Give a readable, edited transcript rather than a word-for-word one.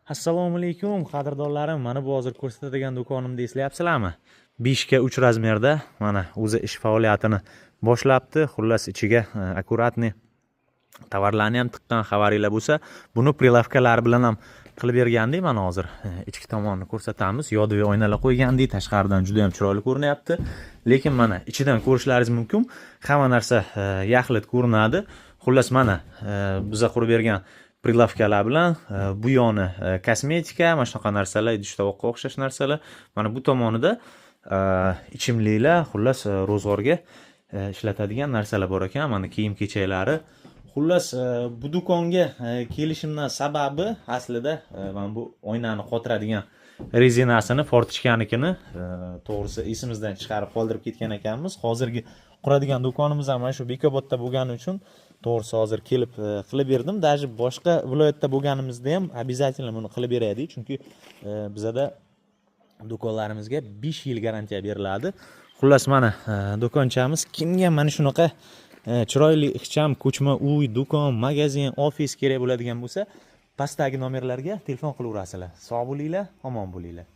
Assalomu alaykum qadrdonlarim. Mana bu hozir ko'rsatadigan do'konimni eslayapsizlarmi? 5 ga 3 razmerda mana o'zi ish faoliyatini boshlabdi. Xullas ichiga akkuratniy tovarlarni ham tiqqan xabaringlar bo'lsa, buni prilavkalar bilan ham qilib bergandik. Mana hozir ichki tomonni ko'rsatamiz. Yodivoy oynalar qo'ygandik. Tashqaridan juda ham chiroyli ko'rinyapti. Lekin mana ichidan ko'rishlaringiz mumkin. Hamma narsa yaxlit ko'rinadi. Xullas mana biza qurib bergan prilavkalar bilan bu yoni kosmetika, mana shunaqa narsalar, idish-tovoqqa o'xshash narsalar. Mana bu tomonida ichimliklar, xullas ro'zg'orga ishlatadigan narsalar bor ekan. Mana kiyim-kechaklari. Xullas bu do'konga kelishimdan sababi aslida mana bu oynani qotiradigan rezinasini Fortichkanikini to'g'risi esimizdan chiqarib qoldirib ketgan ekanmiz. Hozirgi quradigan do'konimiz ham mana shu Bekobodda bo'lgani uchun to'g'risi hozir kelib qilib berdim. Даже boshqa viloyatda bo'lganimizda ham обязательно buni qilib beraylik, chunki bizada do'konlarimizga 5 yil garantiya beriladi. Xullas mana do'konchamiz kimga mana shunaqa chiroyli ixcham ko'chma uy, do'kon, magazin, ofis kerak bo'ladigan bo'lsa, pastdagi nomerlarga telefon qilaverasizlar. Sog' bo'linglar, omon bo'linglar.